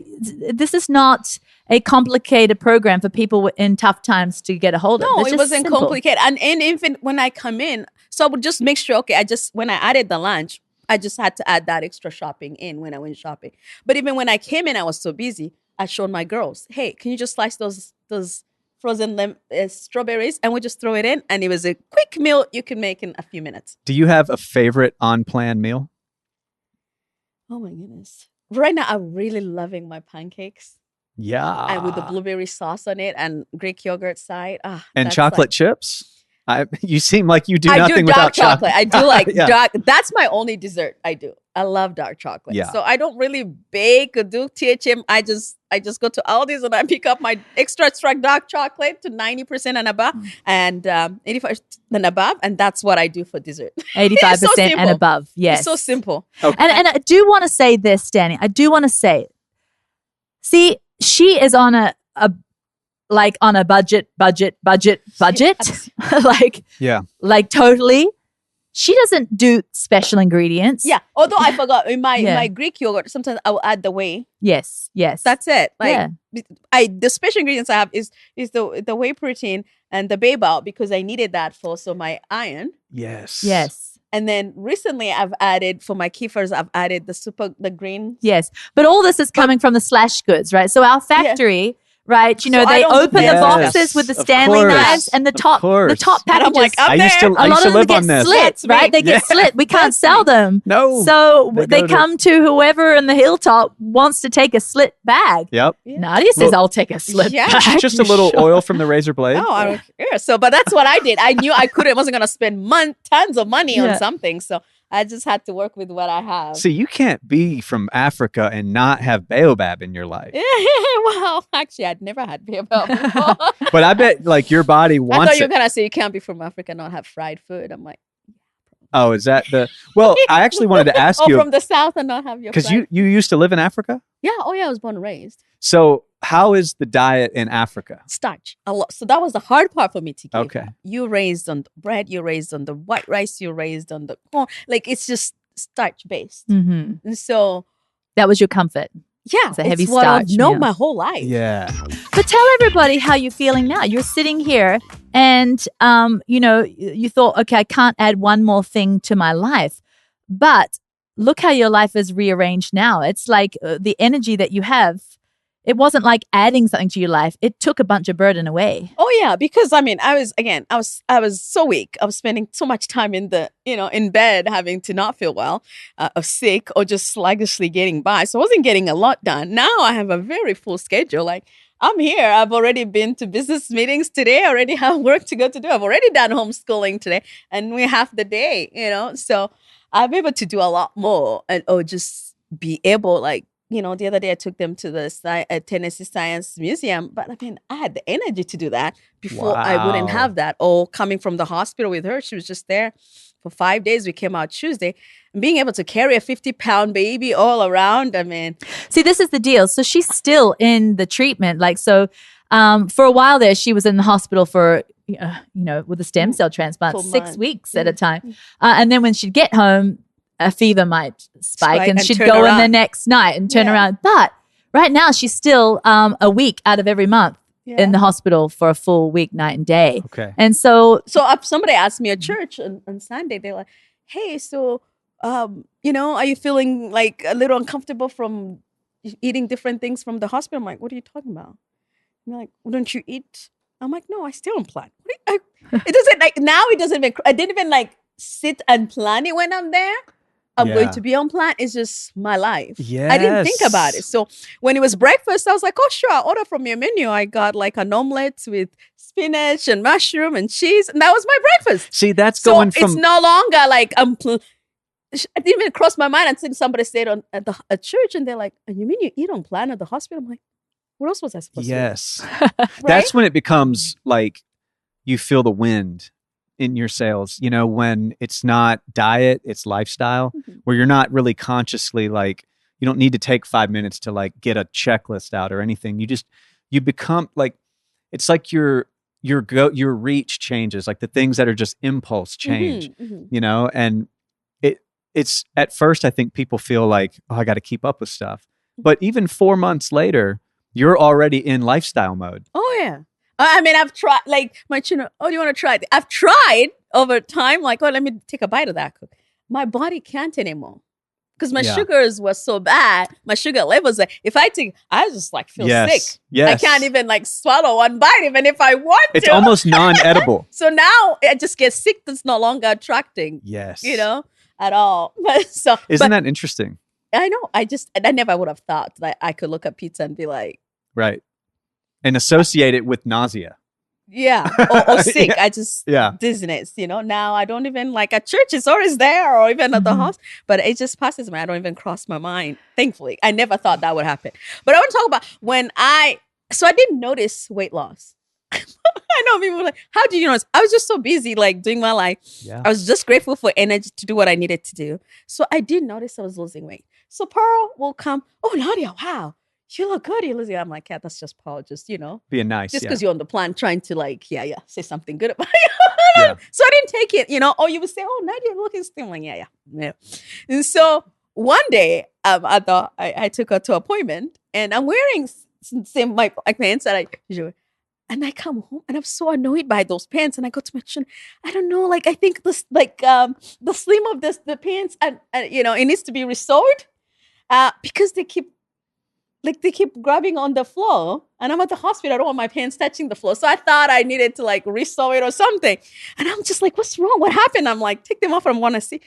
[SPEAKER 1] this is not a complicated program for people in tough times to get a hold of.
[SPEAKER 3] No, it wasn't complicated. And even when I come in, so I would just make sure, when I added the lunch, I just had to add that extra shopping in when I went shopping. But even when I came in, I was so busy. I showed my girls, hey, can you just slice those frozen strawberries, and we just throw it in? And it was a quick meal you can make in a few minutes.
[SPEAKER 2] Do you have a favorite on-plan meal?
[SPEAKER 3] Oh my goodness. Right now, I'm really loving my pancakes.
[SPEAKER 2] Yeah.
[SPEAKER 3] And with the blueberry sauce on it and Greek yogurt side.
[SPEAKER 2] And chocolate chips? You seem like you do nothing without chocolate.
[SPEAKER 3] I do like dark. That's my only dessert I do. I love dark chocolate. Yeah. So I don't really bake or do THM. I just go to Aldi's and I pick up my extra strong dark chocolate to 90% and above, and 85% and above, and that's what I do for dessert.
[SPEAKER 1] 85% so and above. Yes.
[SPEAKER 3] It's so simple.
[SPEAKER 1] Okay. And I do want to say this, Danny. I do want to say, see, she is on a budget, like totally. She doesn't do special ingredients.
[SPEAKER 3] Yeah. Although I forgot in my Greek yogurt, sometimes I will add the whey.
[SPEAKER 1] Yes.
[SPEAKER 3] That's it. The special ingredients I have is the whey protein and the baby, because I needed that for my iron.
[SPEAKER 2] Yes.
[SPEAKER 3] And then recently I've added, for my kefirs, I've added the green.
[SPEAKER 1] Yes. But all this is coming from the Slash Goods, right? So our factory, right? You know, they open the boxes with the Stanley knives and the top packages.
[SPEAKER 3] I'm like,
[SPEAKER 2] I used to live on this.
[SPEAKER 1] Slits, right? They get slit. We can't sell them.
[SPEAKER 2] No.
[SPEAKER 1] So they come to whoever in the hilltop wants to take a slit bag.
[SPEAKER 2] Yep.
[SPEAKER 1] Yeah. Nadia says, I'll take a slit bag.
[SPEAKER 2] Just a little oil from the razor blade.
[SPEAKER 3] No, I don't care. So, but that's what I did. I knew I wasn't going to spend tons of money on something. So I just had to work with what I have.
[SPEAKER 2] See, you can't be from Africa and not have baobab in your life.
[SPEAKER 3] Well, actually, I'd never had baobab before.
[SPEAKER 2] But I bet your body wants it.
[SPEAKER 3] I thought you were going to say you can't be from Africa and not have fried food. I'm like,
[SPEAKER 2] oh, is that well, I actually wanted to ask you.
[SPEAKER 3] From the South and not have your
[SPEAKER 2] because you used to live in Africa?
[SPEAKER 3] Yeah. Oh, yeah. I was born and raised.
[SPEAKER 2] So how is the diet in Africa?
[SPEAKER 3] Starch. A lot. So that was the hard part for me to give.
[SPEAKER 2] Okay.
[SPEAKER 3] You raised on the bread. You raised on the white rice. You raised on the corn. Like, it's just starch based.
[SPEAKER 1] Mm-hmm.
[SPEAKER 3] And so
[SPEAKER 1] that was your comfort.
[SPEAKER 3] Yeah.
[SPEAKER 1] It's a heavy
[SPEAKER 3] what
[SPEAKER 1] starch.
[SPEAKER 3] I've known my whole life.
[SPEAKER 2] Yeah.
[SPEAKER 1] But tell everybody how you're feeling now. You're sitting here and, you thought, okay, I can't add one more thing to my life. But look how your life is rearranged now. It's like the energy that you have. It wasn't like adding something to your life. It took a bunch of burden away.
[SPEAKER 3] Oh yeah, because I was so weak. I was spending so much time in bed, having to not feel well, or sick, or just sluggishly getting by. So I wasn't getting a lot done. Now I have a very full schedule. Like, I'm here. I've already been to business meetings today. I already have work to go to do. I've already done homeschooling today, and we have the day. So I'm able to do a lot more, or just be able, the other day I took them to the Tennessee Science Museum, but I had the energy to do that before.
[SPEAKER 2] Wow.
[SPEAKER 3] I wouldn't have that. Or coming from the hospital with her, she was just there for 5 days. We came out Tuesday, and being able to carry a 50-pound baby all around.
[SPEAKER 1] See, this is the deal. So she's still in the treatment. For a while there, she was in the hospital for, with a stem cell transplant, 6 weeks at a time. And then when she'd get home, a fever might spike and she'd
[SPEAKER 3] turn
[SPEAKER 1] go in the
[SPEAKER 3] around.
[SPEAKER 1] next night and turn
[SPEAKER 3] Yeah.
[SPEAKER 1] around. But right now she's still a week out of every month in the hospital for a full week, night and day.
[SPEAKER 2] Okay.
[SPEAKER 1] And so
[SPEAKER 3] Somebody asked me at church on Sunday, they're like, hey, so, are you feeling like a little uncomfortable from eating different things from the hospital? I'm like, what are you talking about? And they're like, well, don't you eat? I'm like, no, I stay on plan. It doesn't like, now it doesn't even, I didn't even like sit and plan it when I'm there. I'm going to be on plan. It's just my life.
[SPEAKER 2] Yes.
[SPEAKER 3] I didn't think about it. So when it was breakfast, I was like, oh, sure, I'll order from your menu. I got like an omelet with spinach and mushroom and cheese. And that was my breakfast.
[SPEAKER 2] See, that's
[SPEAKER 3] So
[SPEAKER 2] going from
[SPEAKER 3] it's no longer like, it didn't even cross my mind until somebody said at church and they're like, you mean you eat on plan at the hospital? I'm like, what else was I supposed to do?
[SPEAKER 2] yes.
[SPEAKER 3] Right?
[SPEAKER 2] That's when it becomes like you feel the wind in your sails, when it's not diet, it's lifestyle, where you're not really consciously like, you don't need to take 5 minutes to like get a checklist out or anything. You become like, it's like your reach changes, like the things that are just impulse change, and it's at first, I think people feel like, oh, I got to keep up with stuff. But even 4 months later, you're already in lifestyle mode.
[SPEAKER 3] Oh, yeah. I mean, I've tried, like, my children, oh, do you want to try it? I've tried over time, like, oh, let me take a bite of that. My body can't anymore. Because my sugars were so bad. My sugar levels, if I just like feel sick.
[SPEAKER 2] Yes.
[SPEAKER 3] I can't even like swallow one bite, even if I want to.
[SPEAKER 2] It's almost non-edible.
[SPEAKER 3] So now I just get sick. That's no longer attracting.
[SPEAKER 2] Yes.
[SPEAKER 3] At all.
[SPEAKER 2] Isn't that interesting?
[SPEAKER 3] I know. I never would have thought that I could look at pizza and be like.
[SPEAKER 2] Right. And associate it with nausea.
[SPEAKER 3] Yeah. Or sick. I just, dizziness, Now I don't even like at church, it's always there or even at the house, but it just passes me. I don't even cross my mind. Thankfully. I never thought that would happen. But I want to talk about I didn't notice weight loss. I know people were like, how did you notice? I was just so busy like doing my life.
[SPEAKER 2] Yeah.
[SPEAKER 3] I was just grateful for energy to do what I needed to do. So I didn't notice I was losing weight. So Pearl will come, oh, Nadia, wow. You look good. You're losing. I'm like, yeah, that's just Paul. Just,
[SPEAKER 2] being nice.
[SPEAKER 3] Just because you're on the plan trying to like, say something good about you. So I didn't take it, or you would say, oh, Nadia, you're looking still. I'm like, yeah. And so one day, I took her to an appointment and I'm wearing same my pants that I usually wear. And I come home and I'm so annoyed by those pants. And I go to my chin. I don't know, like I think this like the slim of the pants and it needs to be restored because they keep grabbing on the floor and I'm at the hospital. I don't want my pants touching the floor. So I thought I needed to like restore it or something. And I'm just like, what's wrong? What happened? I'm like, take them off. I want to see.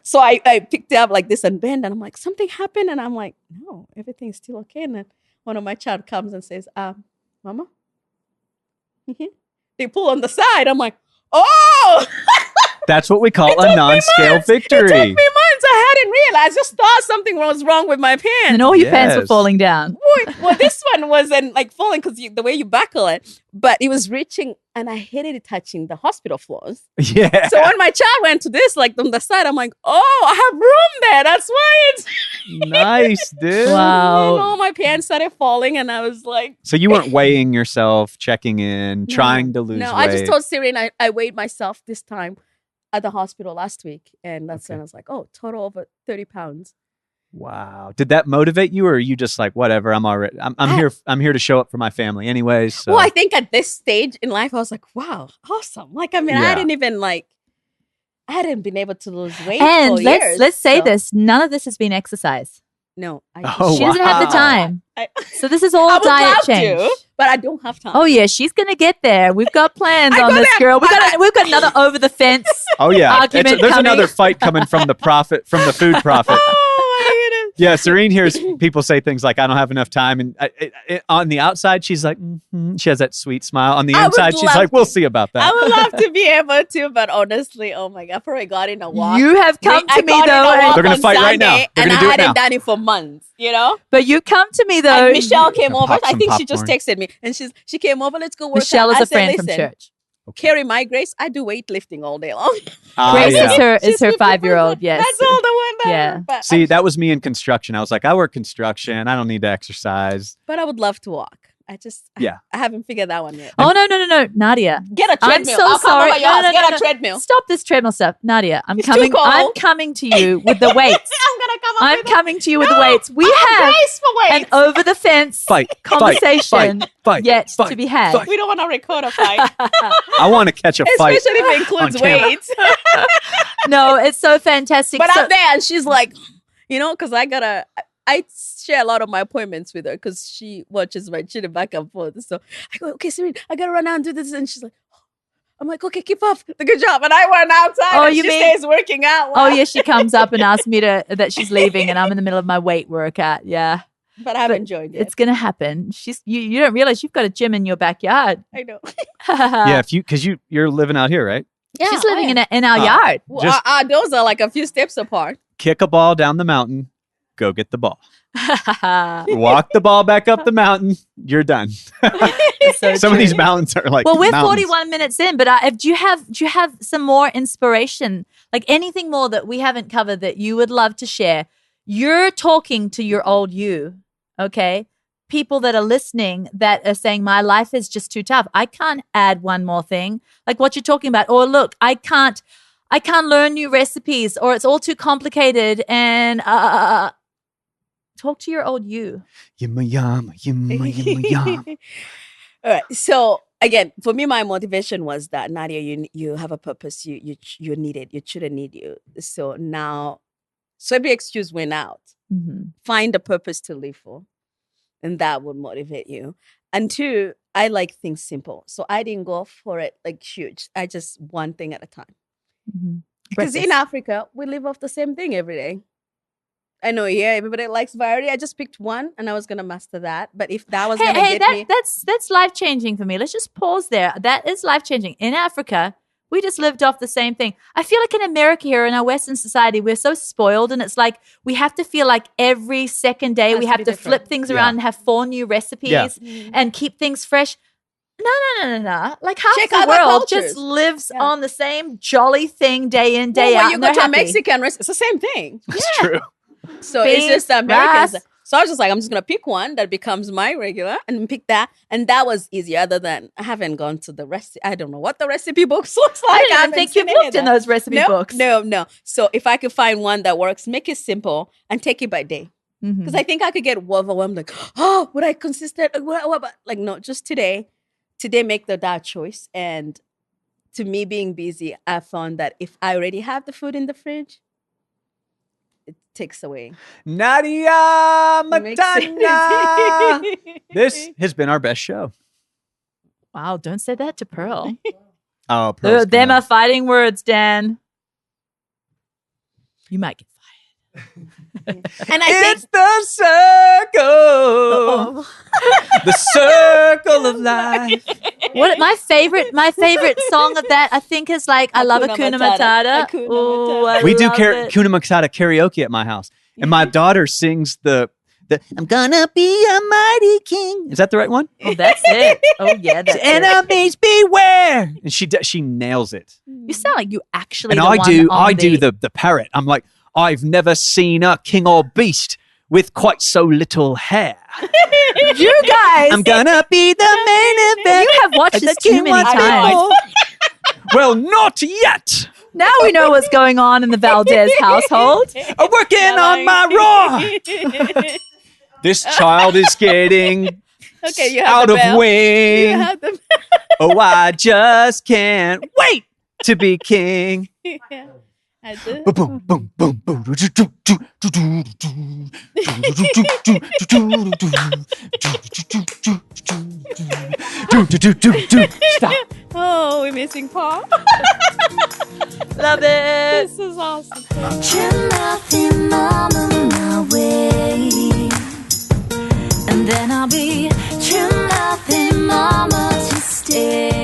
[SPEAKER 3] So I picked it up like this and bend and I'm like, something happened. And I'm like, no, everything's still okay. And then one of my child comes and says, Mama? They pull on the side. I'm like, oh!
[SPEAKER 2] That's what we call a non-scale victory.
[SPEAKER 3] It took me months. I hadn't realized. Just thought something was wrong with my pants.
[SPEAKER 1] And all your pants were falling down.
[SPEAKER 3] Well, this one wasn't like falling because the way you buckle it, but it was reaching and I hated it touching the hospital floors.
[SPEAKER 2] Yeah.
[SPEAKER 3] So when my child went to this, like on the side, I'm like, oh, I have room there. That's why it's
[SPEAKER 2] nice, dude.
[SPEAKER 1] Wow.
[SPEAKER 3] And all my pants started falling and I was like.
[SPEAKER 2] So you weren't weighing yourself, checking in, trying to lose weight.
[SPEAKER 3] No, I just told Serene I weighed myself this time at the hospital last week. And that's when I was like, oh, total over 30 pounds.
[SPEAKER 2] Wow. Did that motivate you or are you just like, whatever, I'm here to show up for my family anyways. So.
[SPEAKER 3] Well, I think at this stage in life, I was like, wow, awesome. Like, I mean, I hadn't been able to lose weight
[SPEAKER 1] and
[SPEAKER 3] for years.
[SPEAKER 1] let's say this, none of this has been exercise.
[SPEAKER 3] No.
[SPEAKER 1] She doesn't have the time. So this is all
[SPEAKER 3] I would
[SPEAKER 1] diet
[SPEAKER 3] love
[SPEAKER 1] change.
[SPEAKER 3] to, but I don't have time.
[SPEAKER 1] Oh yeah, she's gonna get there. We've got plans on this, girl. We've got another over the fence.
[SPEAKER 2] Oh yeah,
[SPEAKER 1] argument
[SPEAKER 2] there's
[SPEAKER 1] coming.
[SPEAKER 2] another fight coming from the food prophet.
[SPEAKER 3] Oh my goodness.
[SPEAKER 2] Yeah, Serene hears people say things like, I don't have enough time. And on the outside, she's like, she has that sweet smile. On the inside, she's like, we'll see about that.
[SPEAKER 3] I would love to be able to, but honestly, oh my God, I probably got in a walk.
[SPEAKER 1] You have come to me, though.
[SPEAKER 2] They're going to fight right now.
[SPEAKER 3] And I hadn't done it for months,
[SPEAKER 1] But you come to me, though.
[SPEAKER 3] And Michelle came over. I think she just
[SPEAKER 2] popcorn.
[SPEAKER 3] texted me. And she came over, let's go work
[SPEAKER 1] Michelle
[SPEAKER 3] out.
[SPEAKER 1] is a friend from church.
[SPEAKER 3] Carry my Grace. I do weightlifting all day long.
[SPEAKER 1] Grace is her 5-year-old. Yes,
[SPEAKER 3] that's all the one.
[SPEAKER 2] See, that was me in construction. I was like, I work construction. I don't need to exercise.
[SPEAKER 3] But I would love to walk.
[SPEAKER 2] Yeah.
[SPEAKER 3] I haven't figured that one yet.
[SPEAKER 1] Oh, no. Nadia.
[SPEAKER 3] Get a
[SPEAKER 1] I'm
[SPEAKER 3] treadmill.
[SPEAKER 1] so
[SPEAKER 3] I'll come
[SPEAKER 1] sorry.
[SPEAKER 3] over your house.
[SPEAKER 1] No.
[SPEAKER 3] Get a treadmill.
[SPEAKER 1] Stop this treadmill stuff. Nadia, I'm
[SPEAKER 3] It's
[SPEAKER 1] coming.
[SPEAKER 3] too cold.
[SPEAKER 1] I'm coming to you with the weights.
[SPEAKER 3] I'm gonna come up
[SPEAKER 1] I'm
[SPEAKER 3] with
[SPEAKER 1] coming to you with the
[SPEAKER 3] No,
[SPEAKER 1] weights. We
[SPEAKER 3] I
[SPEAKER 1] have
[SPEAKER 3] grace for
[SPEAKER 1] an
[SPEAKER 3] weights.
[SPEAKER 1] over the fence
[SPEAKER 2] Fight.
[SPEAKER 1] conversation
[SPEAKER 2] Fight.
[SPEAKER 1] yet
[SPEAKER 2] Fight.
[SPEAKER 1] to be had.
[SPEAKER 2] Fight.
[SPEAKER 3] We don't want to record a fight,
[SPEAKER 2] I want to catch a fight.
[SPEAKER 3] especially if it includes
[SPEAKER 2] on camera.
[SPEAKER 3] weights.
[SPEAKER 1] No, it's so fantastic.
[SPEAKER 3] But
[SPEAKER 1] So-
[SPEAKER 3] I'm there, and she's like, because I share a lot of my appointments with her because she watches my children back and forth. So I go, okay, Serene, I gotta run out and do this, and she's like, I'm like, okay, keep up the good job, and I run outside.
[SPEAKER 1] Oh,
[SPEAKER 3] and
[SPEAKER 1] you
[SPEAKER 3] she
[SPEAKER 1] mean-
[SPEAKER 3] stays working out.
[SPEAKER 1] Oh yeah, she comes up and asks me that she's leaving, and I'm in the middle of my weight workout. Yeah,
[SPEAKER 3] but I've enjoyed it.
[SPEAKER 1] it's gonna happen. You don't realize you've got a gym in your backyard.
[SPEAKER 3] I know.
[SPEAKER 2] Yeah, because you're living out here, right?
[SPEAKER 1] She's living in our
[SPEAKER 2] Oh.
[SPEAKER 1] yard.
[SPEAKER 3] Well,
[SPEAKER 2] Just-
[SPEAKER 3] those are like a few steps apart.
[SPEAKER 2] Kick a ball down the mountain, go get the ball.
[SPEAKER 1] So
[SPEAKER 2] Walk the ball back up the mountain, you're done. Some
[SPEAKER 1] true.
[SPEAKER 2] of these mountains are like
[SPEAKER 1] Well, we're
[SPEAKER 2] mountains.
[SPEAKER 1] 41 minutes in, but do you have some more inspiration, like anything more that we haven't covered that you would love to share? You're talking to your old you, okay? People that are listening that are saying, my life is just too tough. I can't add one more thing, like what you're talking about. Or look, I can't learn new recipes, or it's all too complicated. And talk to your old you.
[SPEAKER 2] Yumma yumma, yumma yumma yum.
[SPEAKER 3] All right. So again, for me, my motivation was that Nadia, you have a purpose. You need it. Your children need you. So now, every excuse went out.
[SPEAKER 1] Mm-hmm.
[SPEAKER 3] Find a purpose to live for, and that would motivate you. And two, I like things simple, so I didn't go for it like huge. I just one thing at a time.
[SPEAKER 1] Mm-hmm.
[SPEAKER 3] Because in Africa, we live off the same thing every day. I know, yeah, everybody likes variety. I just picked one, and I was gonna master that. But if that was gonna get me,
[SPEAKER 1] that's life changing for me. Let's just pause there. That is life changing. In Africa, we just lived off the same thing. I feel like in America here, in our Western society, we're so spoiled, and it's like we have to feel like every second day
[SPEAKER 3] Has
[SPEAKER 1] we
[SPEAKER 3] to
[SPEAKER 1] have
[SPEAKER 3] be
[SPEAKER 1] to
[SPEAKER 3] different.
[SPEAKER 1] flip things
[SPEAKER 2] Yeah.
[SPEAKER 1] around and have 4 new recipes
[SPEAKER 2] Yeah.
[SPEAKER 1] and keep things fresh. No. Like half
[SPEAKER 3] Check
[SPEAKER 1] the
[SPEAKER 3] other
[SPEAKER 1] world
[SPEAKER 3] cultures.
[SPEAKER 1] just lives
[SPEAKER 3] Yeah.
[SPEAKER 1] on the same jolly thing day in, day
[SPEAKER 3] well,
[SPEAKER 1] out.
[SPEAKER 3] when you
[SPEAKER 1] and
[SPEAKER 3] go
[SPEAKER 1] they're
[SPEAKER 3] to a
[SPEAKER 1] happy.
[SPEAKER 3] Mexican restaurant, it's the same thing.
[SPEAKER 2] That's true.
[SPEAKER 3] So
[SPEAKER 1] Beef,
[SPEAKER 3] it's just the Americans.
[SPEAKER 1] rice.
[SPEAKER 3] So I was just like, I'm just gonna pick one that becomes my regular and pick that, and that was easy. Other than I haven't gone to the recipe. I don't know what the recipe books looks like.
[SPEAKER 1] I don't even
[SPEAKER 3] haven't
[SPEAKER 1] think
[SPEAKER 3] seen
[SPEAKER 1] you've
[SPEAKER 3] any
[SPEAKER 1] looked
[SPEAKER 3] of
[SPEAKER 1] in
[SPEAKER 3] that.
[SPEAKER 1] those recipe books.
[SPEAKER 3] No. So if I could find one that works, make it simple and take it by day.
[SPEAKER 1] Mhm.
[SPEAKER 3] Because I think I could get overwhelmed. Like, oh, would I consistent? Like, no, just today. Today, make that choice. And to me, being busy, I found that if I already have the food in the fridge, it takes away.
[SPEAKER 2] Nadia
[SPEAKER 3] Makes
[SPEAKER 2] Matana.
[SPEAKER 3] sense.
[SPEAKER 2] This has been our best show.
[SPEAKER 1] Wow, don't say that to Pearl.
[SPEAKER 2] Oh, Pearl's
[SPEAKER 1] Them
[SPEAKER 2] gonna-
[SPEAKER 1] are fighting words, Dan. You might get fired.
[SPEAKER 3] And I think
[SPEAKER 2] It's the circle, the circle of life.
[SPEAKER 1] What my favorite song of that I think is like I love
[SPEAKER 3] Hakuna
[SPEAKER 1] Hakuna
[SPEAKER 3] Matata.
[SPEAKER 1] Matata.
[SPEAKER 3] Hakuna
[SPEAKER 1] Ooh, I
[SPEAKER 2] We do
[SPEAKER 1] love it.
[SPEAKER 2] Kuna Matata karaoke at my house, and my daughter sings the "I'm gonna be a mighty king." Is that the right one?
[SPEAKER 1] Oh, that's it. Oh yeah, that's it.
[SPEAKER 2] Enemies beware, and she nails it.
[SPEAKER 1] You sound like you actually.
[SPEAKER 2] And
[SPEAKER 1] the
[SPEAKER 2] I
[SPEAKER 1] one
[SPEAKER 2] do
[SPEAKER 1] on
[SPEAKER 2] the parrot. I'm like, I've never seen a king or beast with quite so little hair.
[SPEAKER 1] You guys,
[SPEAKER 2] I'm gonna be the main event.
[SPEAKER 1] you have watched this too many times.
[SPEAKER 2] Well, not yet.
[SPEAKER 1] Now we know what's going on in the Valdez household.
[SPEAKER 2] I'm working on my raw. This child is getting
[SPEAKER 3] Okay, you have
[SPEAKER 2] out
[SPEAKER 3] the
[SPEAKER 2] of
[SPEAKER 3] bell. You
[SPEAKER 2] wing.
[SPEAKER 3] have the
[SPEAKER 2] Oh, I just can't wait to be king.
[SPEAKER 3] I do.
[SPEAKER 2] Boom, boom, boom, boom. Stop.
[SPEAKER 3] Oh, we're missing Paul.
[SPEAKER 1] Love it.
[SPEAKER 3] This is awesome.
[SPEAKER 4] Trim nothing on my way, and then I'll be trim nothing mama to stay.